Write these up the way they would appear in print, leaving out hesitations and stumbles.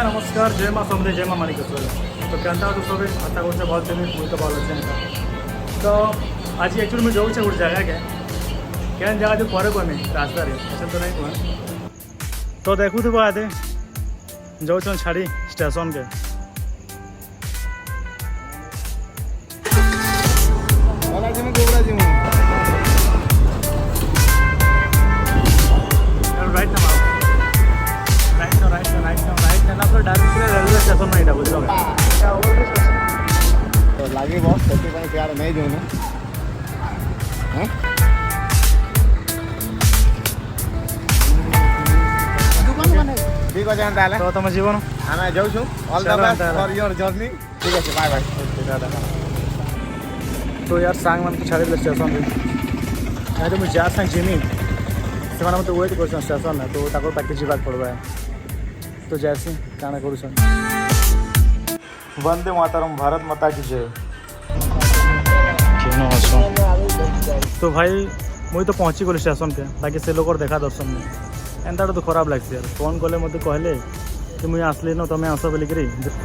हाय नमस्कार जय माँ समृद्धि जय माँ माणिकेश्वर। तो केन्ता तो सब आशा कर भल थे मुझे तो भल अच्छे तो आज एक्चुअली मुझे जाऊँ गोटे जगह के क्या जगह जो पर कहमी रास्तार ऐसे तो नहीं कह तो देखु थे आते जाऊँ छाड़ी स्टेशन के रेलवे स्टेशन में यहाँ बुझल तो लगे बस से प्यार नहीं जो ठीक अच्छे तो तुम जीवन आम जाऊँ all the best for your journey ठीक है बाय बाय। तो यार सांग मान छाड़ी स्टेशन यहाँ तो मुझे जहाँ सांग जिमी से मत वेट कर स्टेशन तो पाखे जावाक पड़वा तो जैसे काना करूँ वंदे मातरम भारत माता की जय। तो भाई मुझे तो पहुँची गली स्टेशन के बाकी से लोग देखा दर्शन में एंता तो खराब लगे यार फोन कले मत कहले कि मुझे आसली न तुम आस बोलिक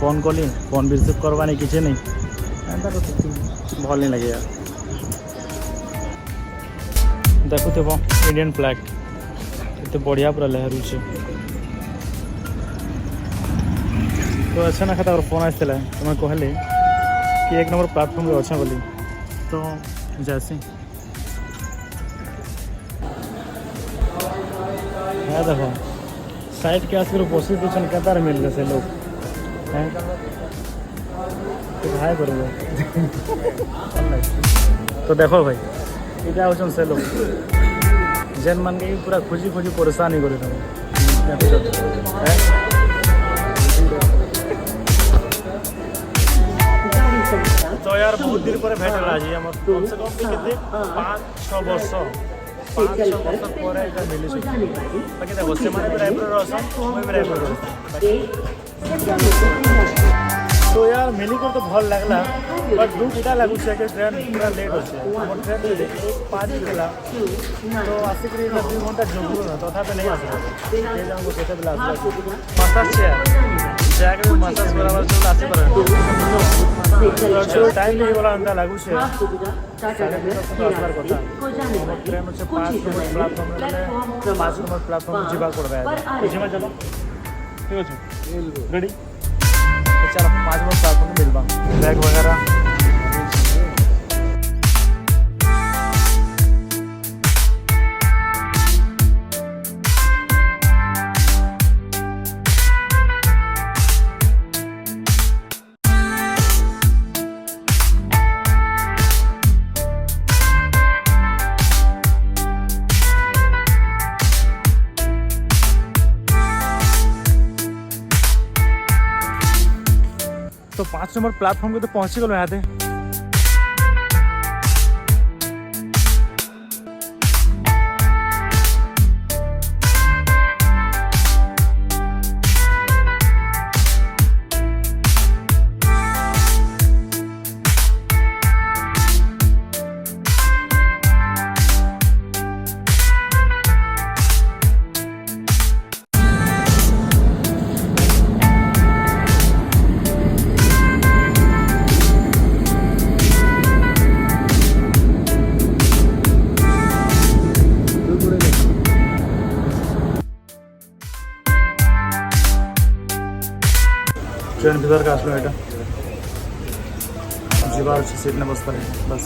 फोन कली फोन रिसीव करवा नहीं किसी नहीं एंता तो भल नहीं लगे यार। देखुव इंडियन फ्लैग इतने बढ़िया पूरा लहरुचे तो अच्छा ना खाता फोन आसला तुम कहले कि 1 नंबर प्लाटफर्म अच्छे बोली तो जैसे है देखो साइड के आसकर बसी दूसरे कतार मिल गए से लोग हैं तो भाई करो तो देखो भाई इतना हो से लोग जेन मान के पूरा खुशी खुशी परेशानी करे तुम तो यार बहुत दिन पर भेट गला जी हम कम से कम कितने 5-6 वर्ष पर मिली बाकी देखो से भी रायपुर रायपुर तो यार मिली कर तो भल लगला बट दुख इटा लगुच कि ट्रेन पूरा लेट हो ट्रेन 5 गला तो आसिक 2 घंटा जगू ना तथा नहीं आस मसाज जाके मसाज बराबर चल आसी पर टाइम नहीं बोला अंदा लागू से ट्रेन से 5 नंबर प्लेटफॉर्म 5 नंबर प्लेटफॉर्म जीवा पड़वा जीवा चलो ठीक अच्छे रेडी चलो 5 नंबर प्लेटफॉर्म मिलवा बैग वगैरह तो 5 नंबर प्लेटफॉर्म के तो पहुँची गलो यहाँ थे। ट्रेन भीतर का आसलो এটা जीवार सीट ने बस करे बस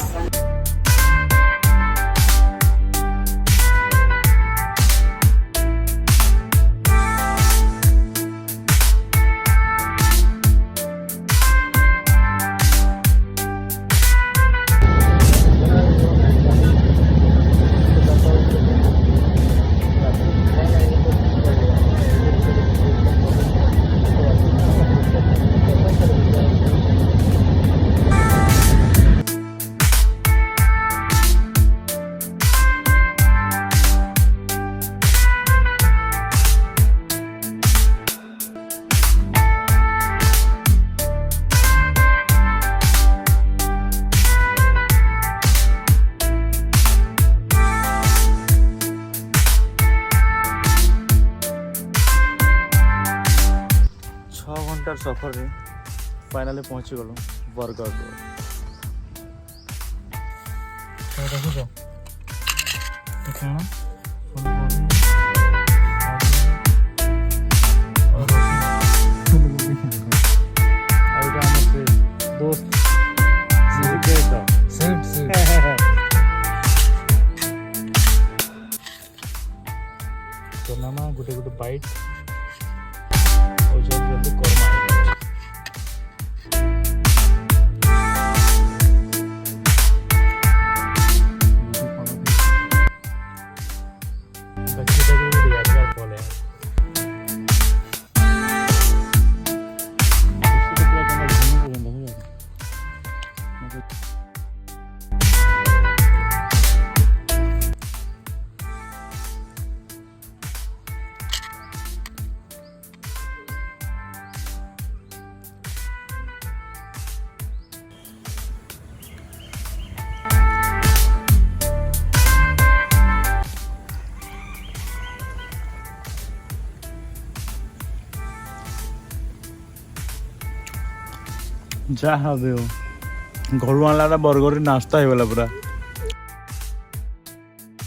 घंटार सफर रे फाइनाली पहुंची गलु बरगढ़ को। तो देखो तो खाना दोस्त तो नामा गुटे गुटे बाइट और जल्दी कोरमा जा हवे घर आनला बरगढ़ नाश्ता हो गला पूरा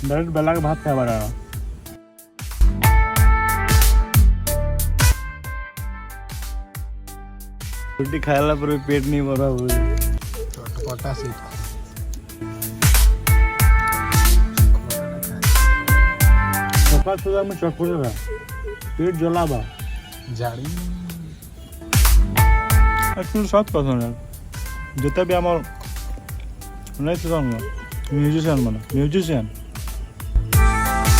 डायरेक्ट बेला के भात खाए बारा रोटी खाएला पर पेट नहीं भरा हुआ चटपटा से सकाल सुधा में चटपटा बा पेट जला बा जाड़ी एक्चुअली साथ पसंद है जिते भी आम नहीं तो म्यूजिशियन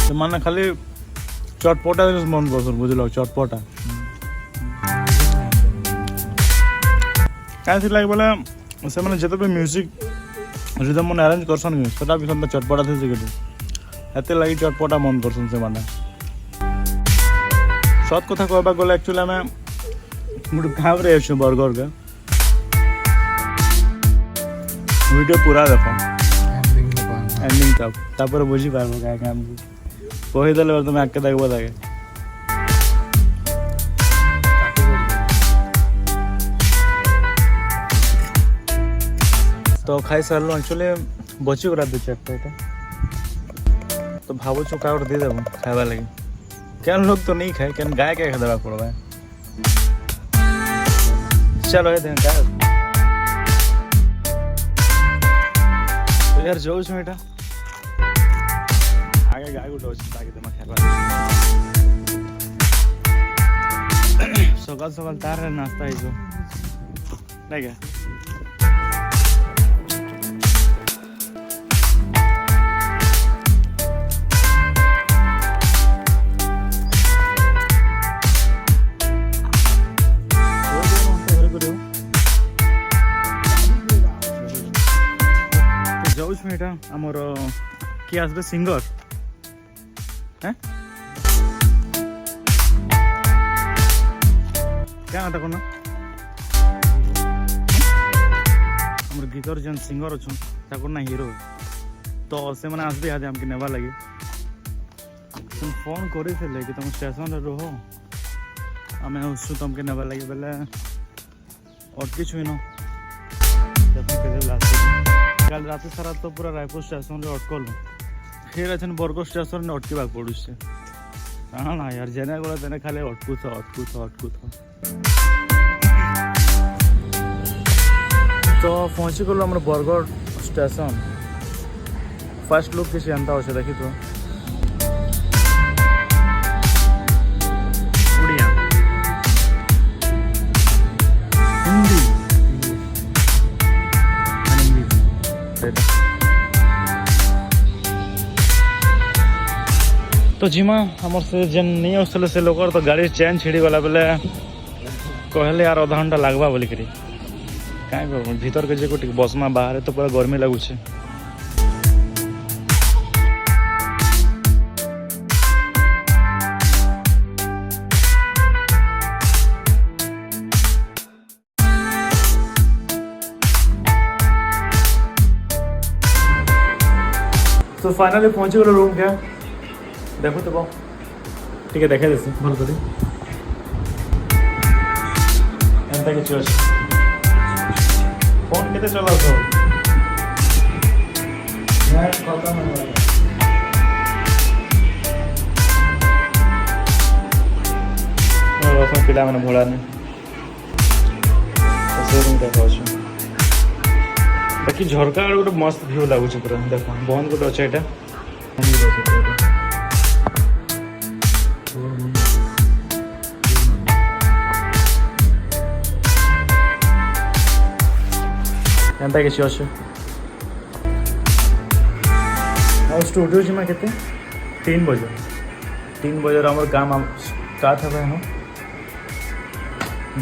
से माने खाली चटपटा मन पसंद बुझल चटपटा क्या लगे बोले से मैंने जिते भी म्यूजिक रिदम मन अरेंज करसन सेटा भी चटपटा थे एते लगी चटपटा मन करसन से माने सत कथा कहबा गले एक्चुअली आम गोटे गाँव रे बरगढ़ के वीडियो पूरा देख एंडिंग तक तापर बुझी पारबो क्या काम कहीदेले तुम आगे देखो ताके तो खाई सारू एक्चुअली बची गला दो चार्टा तो भावु चुका दे देव खावा लगे क्या लोग तो नहीं खाए क्या गाय क्या देवा पड़वा चलो ये क्या तो यार जो एटा आगे गाय गोटे अच्छे ताकि तुम खेला सकाल सकाल तार नाश्ता है नहीं क्या एटा आमर किए आसबे सिंगर हैं क्या नाटा कौन आमर गीतर जेन सिंगर अच्छा ताको ना हीरो तो से मैंने आसबे यहाँ आमके नेवा लगे तुम फोन कर कि तुम स्टेशन रह आम आसु तुमके नेवा लगे बेले अटकी छुई न कल रात सारा तो पूरा रायपुर स्टेशन रे अटकल फिर अच्छे बरगढ़ स्टेशन में अटकवा पड़ू से हाँ ना यार जेने गला तेने खाली अटकू था तो पहुँची गलु आम बरगढ़ स्टेशन फर्स्ट लुक किसी एंता अच्छे देखी तो उड़िया हिंदी तो जिमा हमर से जेन नहीं आसले से लोकर तो गाड़ी चेन छिड़ी गला बेले कहले यार आधा घंटा लगवा बोली करी कहीं कर भीतर के जे को बसमा बाहर तो पूरा गर्मी लगुचे तो फाइनली पहुंची गलो रूम के देखो तो ठीक है देखे जैसे भल करी ଏନ୍ତା କିଛି ଅଛି ଫୋନ୍ କେତେ ଚଲାଉଛ ପିଲାମାନେ ଭଳାନି ଦେଖାଉଛି ବାକି ଝରକା ଆଡ଼େ ଗୋଟେ ମସ୍ତ ଭ୍ୟୁ ଲାଗୁଛି ପୁରା ଦେଖ ବନ୍ଦ ଗୋଟେ ଅଛି ଏଇଟା ଏନ୍ତା କିଛି ଅଛି ଆଉ ଷ୍ଟୁଡ଼ିଓ ଯିମା କେତେ 3 ବଜେ 3 ବଜେର ଆମର କାମ ଷ୍ଟାର୍ଟ ହେବା ହଁ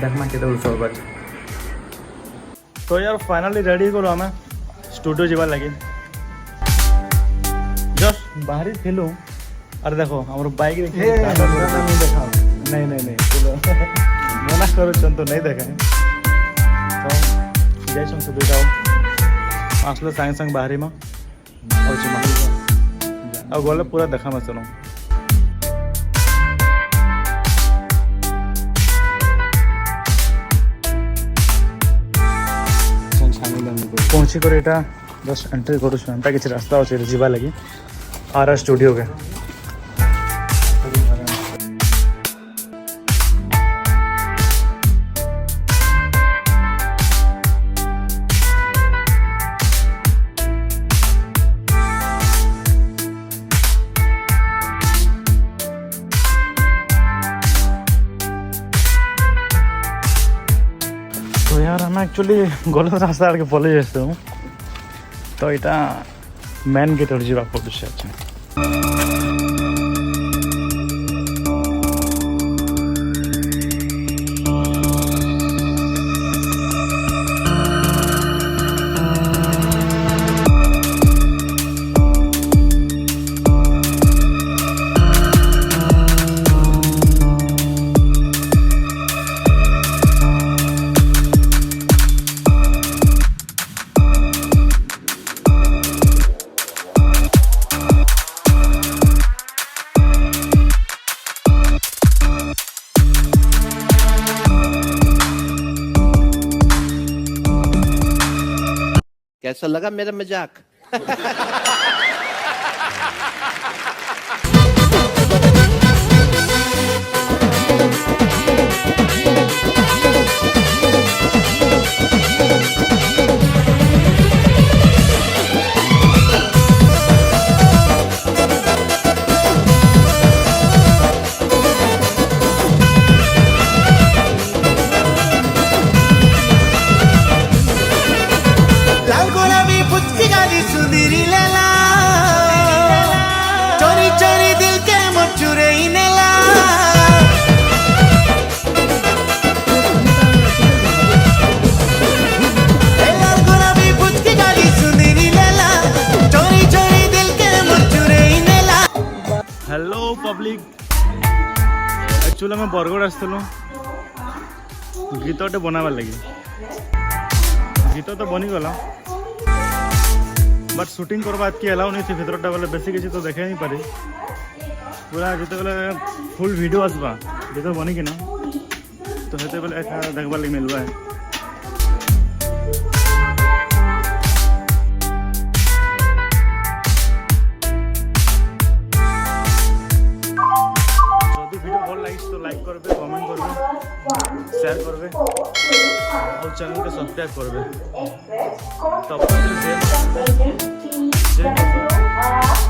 देखना केते सब आज तो यार फाइनली रेडी करो आम स्टूडियो जावार लगे जस्ट बाहरी थिलु और देखो हमर बाइक नहीं नहीं नहीं मना करो तो नहीं देखा तो जय सुविधा आसलो संगे संग बाहरी में और गले पूरा देखा मैं सुनो पहुँची कर एटा जस्ट एंट्री करूँ एंता किसी रास्ता अच्छे जावा लगी आर स्टूडियो के तो यार हम एक्चुअली गलत रास्ता आड़ के पलि जाते हूँ तो यहाँ मेन गेट आड़ जावा पड़े अच्छा कैसा लगा मेरा मजाक हेलो पब्लिक एक्चुअली मैं बरगढ़ आसलु गीतटे बनाबार लगी गीत तो बनीगला बट शूटिंग करवा कि एलाउ नहीं थी भीतरटा बोले बेसी किसी तो देखे नहीं पारे पूरा जिते बेले फुल वीडियो आसवा गीत बनी ना तो हेते बेले देखबार लगे मिलवा है तो लाइक करबे कमेंट करबे शेयर करबे और चैनल के सब्सक्राइब करबे तब तक जय माता दी, जय माता दी।